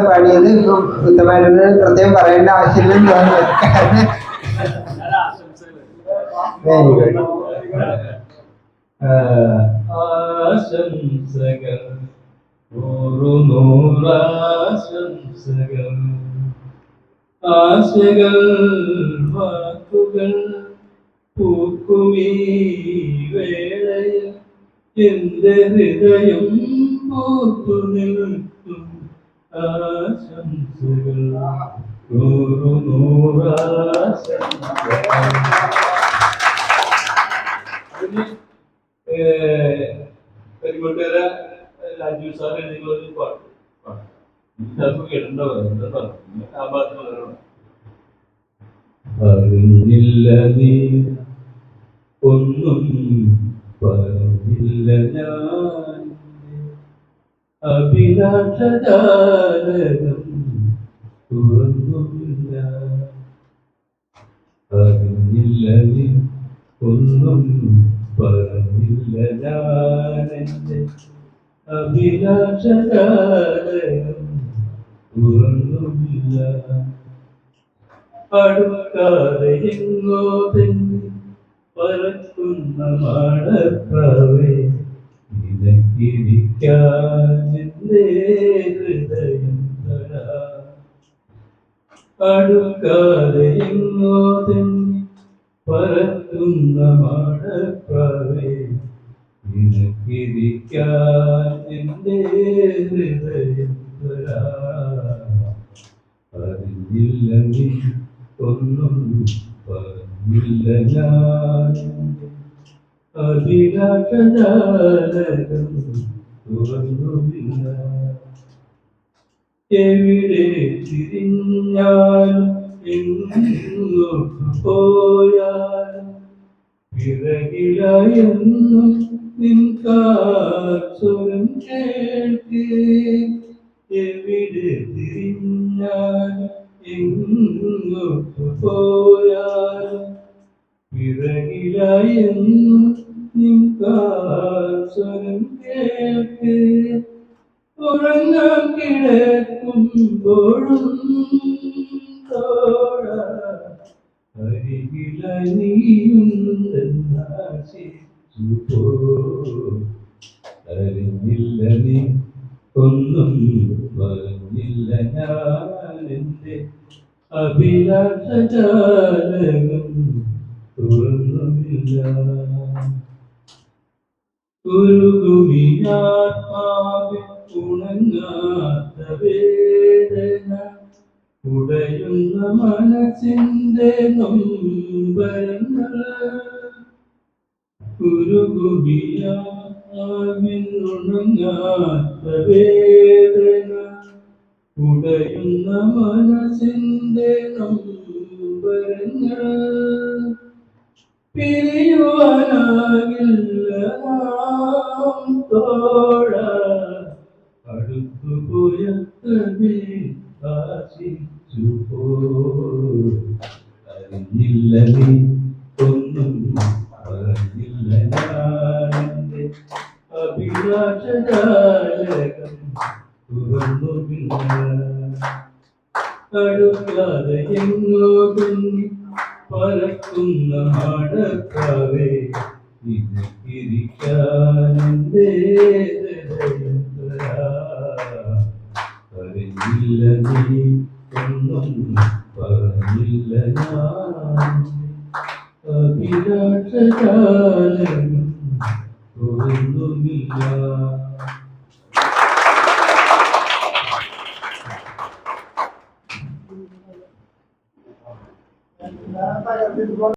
പാടിയത് ഇപ്പം ഉത്തമേട്ടന് പ്രത്യേകം പറയേണ്ട ആവശ്യമില്ലെന്ന് ആശംസകൾ നൂറാശംസകൾ ആശകൾ വാക്കുകൾ പൂക്കുമീ വേളയിൽ എന്റെ ഹൃദയം പൂത്തു നിൽക്കും ആശംസകൾ നൂറാശംസകൾ. കരിമട്ടേര രാജു സാർ എഴുതിയുള്ളൊരു പാട്ട് ചിലപ്പോൾ കേട്ടിട്ടുണ്ടാവും. ആ പാട്ട് അറിഞ്ഞില്ല നീ ഒന്നും പറഞ്ഞില്ല ഞാൻ അഭിലാഷജാലകം തുറന്നുമില്ല. അറിഞ്ഞില്ല നീ ഒന്നും പറഞ്ഞില്ല ഞാൻ എൻ്റെ അഭിലാഷജാലകം തുറന്നുമില്ല. അടുക്കാതെ എങ്ങോ തെങ്ങി പറക്കുന്ന മാടപ്രാവേ നിനക്കിരിക്കാൻ എൻ്റെ ഹൃദയം തരാം. അടുക്കാതെ എങ്ങോ തെങ്ങി പറക്കുന്ന മാടപ്രാവേ നിനക്കിരിക്കാൻ എൻ്റെ ഹൃദയം തരാം. അറിഞ്ഞില്ല നീ ഒന്നും പറഞ്ഞില്ല ഞാൻ അഭിലാഷജാലകം തുറന്നുമില്ല. എവിടെ തിരിഞ്ഞാലും എങ്ങോട്ട് പോയാലും പിറകിലായെന്നും നിൻ കാൽസ്വരം കേൾക്കേ. എവിടെ തിരിഞ്ഞാലും എങ്ങോട്ട് പോയാലും പിറകിലായെന്നും നിൻ കാൽസ്വരം കേൾക്കേ. ഉറങ്ങാൻ കിടക്കുമ്പോഴും തോഴ അരികിലായി നീയുണ്ടെന്നാശിച്ചു പോ. അറിഞ്ഞില്ല നീ ഒന്നും പറഞ്ഞില്ല ഞാൻ എൻ്റെ അഭിലാഷജാലകം തുറന്നുമില്ല. ഉരുകുമിയാത്മാവിൽ ഉണങ്ങാത്ത വേദന ഉടയുന്ന മനസ്സിന്റെ നൊമ്പരങ്ങൾ. ഉരുകുമിയാത്മാവിൽ ഉണങ്ങാത്ത വേദന ഉടയുന്ന മനസ്സിന്റെ നൊമ്പരങ്ങൾ. പിരിയുവാനാകില്ല നാം തോഴ അടുത്തുപോയത്രമേ ആശിച്ചു പോ. അറിഞ്ഞില്ല നീ ഒന്നും പറഞ്ഞില്ല ഞാൻ എൻ്റെ അഭിലാഷജാലകം തുറന്നുമില്ല. അടുക്കാതെ എങ്ങോ കുഞ്ഞി പറക്കുന്ന മാടപ്രാവേ നിനക്കിരിക്കാൻ എൻ്റെ ഹൃദയം തരാം. അറിഞ്ഞില്ല നീ ഒന്നും പറഞ്ഞില്ല ഞാൻ അഭിലാഷജാലകം തുറന്നുമില്ല.